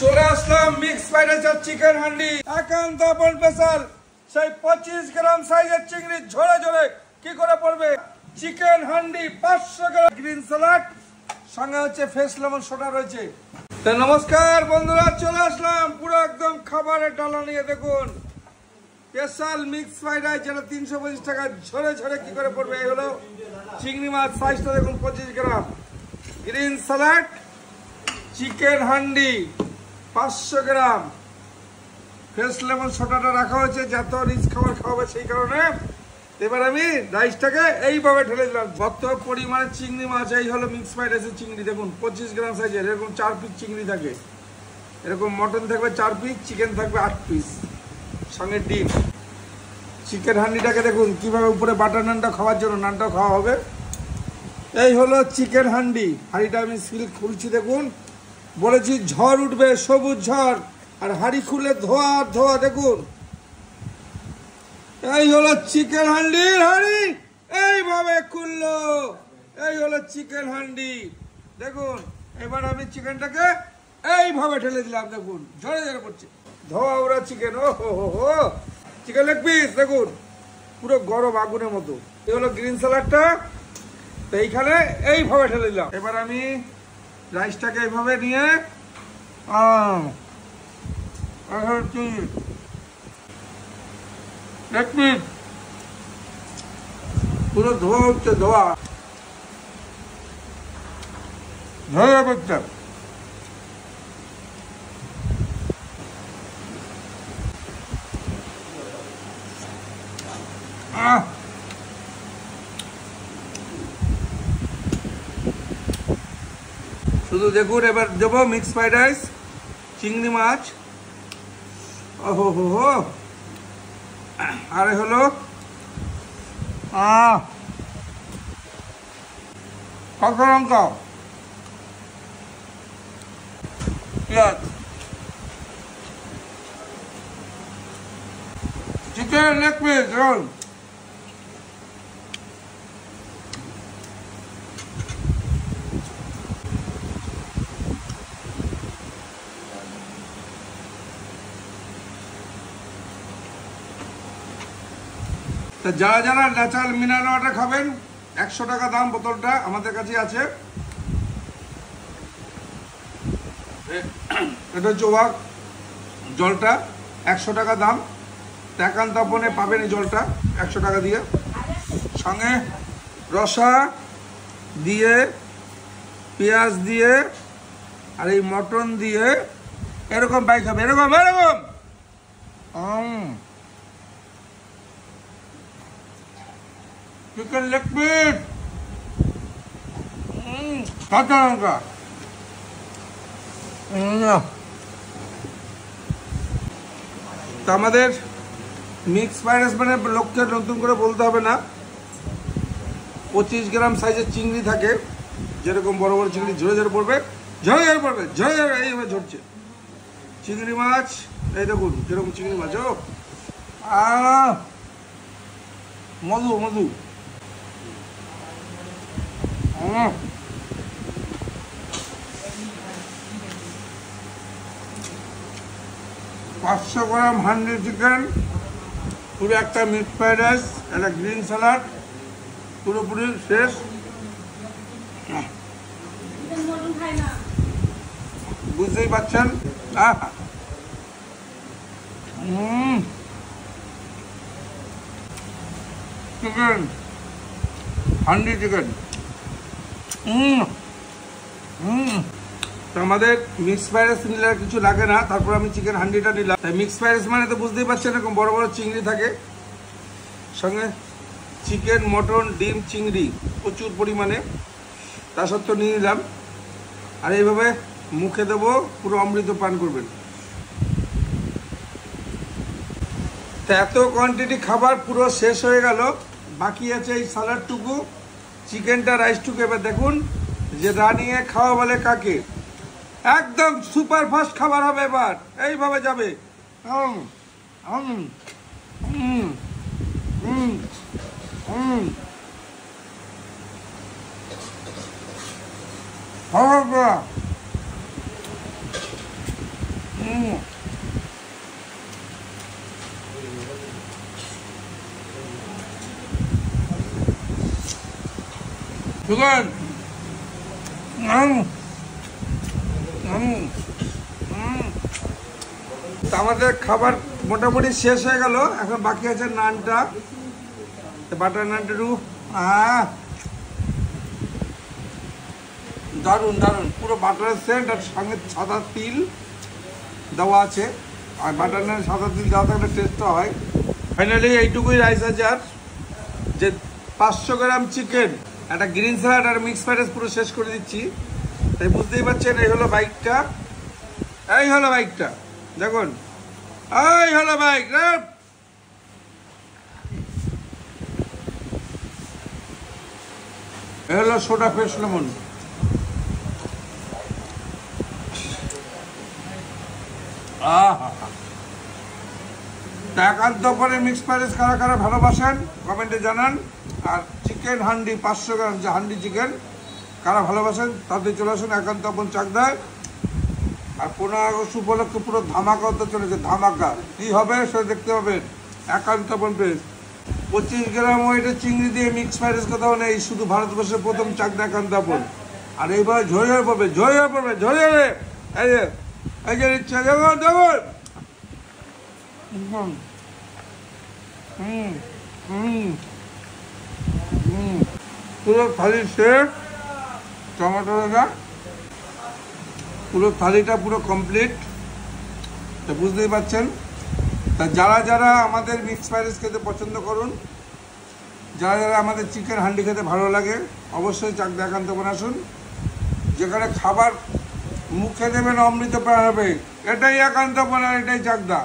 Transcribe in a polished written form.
চলে আসলাম mix fried rice আর chicken handi একান্ত আপন স্পেশাল সেই 25 গ্রাম সাইজের চিংড়ি ঝরে ঝরে কি করে পড়বে চিকেন হান্ডি 500 গ্রাম গ্রিন স্যালাড সঙ্গে হচ্ছে ফ্রেশ লেমন সোডা রয়েছে। তো নমস্কার বন্ধুরা, চলে আসলাম পুরো একদম খাবারের ডালা নিয়ে। দেখুন স্পেশাল মিক্স ফ্রাইড রাইস যেটা 325 টাকা ঝরে ঝরে কি করে পড়বে। এই হলো চিংড়ি মাছ সাইজটা দেখুন 25 গ্রাম, গ্রিন স্যালাড, চিকেন হান্ডি 500 গ্রাম, ফ্রেশ লেমন সোডাটা রাখা হয়েছে যত রিচ খাবার খাওয়াবে সেই কারণে। এবার আমি রাইসটাকে এইভাবে ঢেলে দিলাম। যত পরিমাণে চিংড়ি মাছ, এই হলো মিক্স ফ্রাইড রাইসের চিংড়ি। দেখুন 25 গ্রাম সাইজের, এরকম 4 পিস চিংড়ি থাকে, এরকম মটন থাকবে 4 পিস, চিকেন থাকবে 8 পিস, সঙ্গে ডিম। চিকেন হান্ডিটাকে দেখুন কিভাবে উপরে বাটার নানটা খাওয়ার জন্য নানটাও খাওয়া হবে। এই হলো চিকেন হান্ডি। হাঁড়িটা আমি সিল খুলছি, দেখুন বলেছি ঝড় উঠবে, সবুজ ঝড়, আর হাঁড়ি খুলে ধোয়া আর ধোয়া। দেখুন এই হলো চিকেন হান্ডির হাঁড়ি, এইভাবে খুললো। এই হলো চিকেন হান্ডি। দেখুন এবার আমি চিকেনটাকে এইভাবে ঢেলে দিলাম। দেখুন ঝরে ঝরে পড়ছে, ধোয়া ওরা চিকেন। ও হো হো হো, চিকেন লেগ পিস দেখুন পুরো গরম আগুনের মতো। এই হলো গ্রিন স্যালাডটা, তো এইখানে এইভাবে ঢেলে দিলাম। এবার আমি রাইসটাকে এইভাবে নিয়ে পুরো ধোয়া হচ্ছে, ধোয়া ধোয়া করছে। শুধু দেখুন এবার দেবো মিক্স ফ্রাইড রাইস, চিংড়ি মাছ, ওহো হো হো, আরে হলো কাঁচা লঙ্কা, পেঁয়াজ, চিকেন লেগ পিস রোল, যারা যারা ন্যাচারাল মিনারেল ওয়াটার খাবেন 100 টাকা দাম বোতলটা, আমাদের কাছে আছে। এটা হচ্ছে ওয়াক জলটা 100 টাকা দাম। একান্ত আপনে পাবেন এই জলটা 100 টাকা দিয়ে। সঙ্গে রসা দিয়ে, পেঁয়াজ দিয়ে, আর এই মটন দিয়ে এরকম বাইক হবে, এরকম এরকম চিকেন লেগ পিস, কাঁচা লঙ্কা। তো আমাদের মিক্স ফ্রাইড রাইস মানে লোককে নতুন করে বলতে হবে না। 25 গ্রাম সাইজের চিংড়ি থাকে, যেরকম বড় বড় চিংড়ি ঝরে ঝরে পড়বে, ঝরে ঝরে পড়বে, ঝরে ঝরে এইভাবে ঝরছে। চিংড়ি মাছ এই দেখুন যেরকম চিংড়ি মাছ, ও মধু মধু। 500 গ্রাম হান্ডি চিকেন, পুরো একটা মিক্স ফ্রাইড রাইস, একটা গ্রিন স্যালাড, পুরোপুরি শেষ। বুঝতেই পারছেন। Chicken handi chicken. তো আমাদের মিক্স ফ্রাইড রাইস নিলে কিছু লাগে না, তারপর আমি চিকেন হান্ডিটা নিলাম। তাই মিক্স ফ্রাইড রাইস মানে তো বুঝতেই পারছেন এরকম বড় বড় চিংড়ি থাকে, সঙ্গে চিকেন, মটন, ডিম, চিংড়ি প্রচুর পরিমাণে, তা সত্ত্বেও নিয়ে নিলাম। আর এইভাবে মুখে দেবো, পুরো অমৃত পান করবেন। তো এত কোয়ান্টিটি খাবার পুরো শেষ হয়ে গেল, বাকি আছে এই স্যালাডটুকু, চিকেনটা, রাইসটুকু। এবার দেখুন যে রানিয়ে খাওয়া বলে কাকে, একদম সুপার ফাস্ট খাবার হবে। এবার এইভাবে যাবে। চিকেন আমাদের খাবার মোটামুটি শেষ হয়ে গেল। এখন বাকি আছে নানটা, বাটার নানটা একটু দারুণ দারুণ, পুরো বাটারের সেন্ট আর সঙ্গে সাদা তিল দেওয়া আছে। আর বাটার নান সাদা তিল দেওয়া থাকলে টেস্টও হয়। ফাইনালি এইটুকুই রাইস আছে। আর যে 500 গ্রাম চিকেন, একটা গ্রিন স্যালাড আর মিক্স ফ্রাইড রাইস পুরো শেষ করে দিচ্ছি। তাই বুঝতেই পারছেন, এই হলো বাইকটা, এই হলো বাইকটা, দেখুন এই হলো বাইক। এই হলো সোডা ফ্রেশ লেমন। একান্ত পরে মিক্স ফ্রাইড রাইস কারা কারা ভালোবাসেন কমেন্টে জানান। আর চিকেন হান্ডি 500 গ্রাম যে হান্ডি চিকেন কারা ভালোবাসেন তাদের চলে আসুন একান্ত আপন চাকদায়। আর 15 আগস্ট উপলক্ষে পুরো ধামাকা হতে চলেছে, ধামাকা কি হবে সেটা দেখতে পাবেন একান্ত আপন পেজ। 25 গ্রাম ওয়েটের চিংড়ি দিয়ে মিক্স ফ্রাইড রাইস কোথাও নেই, শুধু ভারতবর্ষের প্রথম চাকদা একান্ত আপন। আর এইবার ঝরে ঝরে পড়বে, ঝরে ঝরে পড়বে, ঝরে ঝরে। এই যে এই যে ইচ্ছা দেখুন দেখুন, পুরো থালি শেষ। টমেটো পুরো থালিটা পুরো কমপ্লিট। তো বুঝতেই পারছেন। তা যারা যারা আমাদের মিক্স ফ্রাইড রাইস খেতে পছন্দ করুন, যারা যারা আমাদের চিকেন হান্ডি খেতে ভালো লাগে, অবশ্যই চাকদা একান্ত আপন আসুন। যেখানে খাবার মুখে দেবেন অমৃত প্রাণ হবে, এটাই একান্ত আপন আর এটাই চাকদা।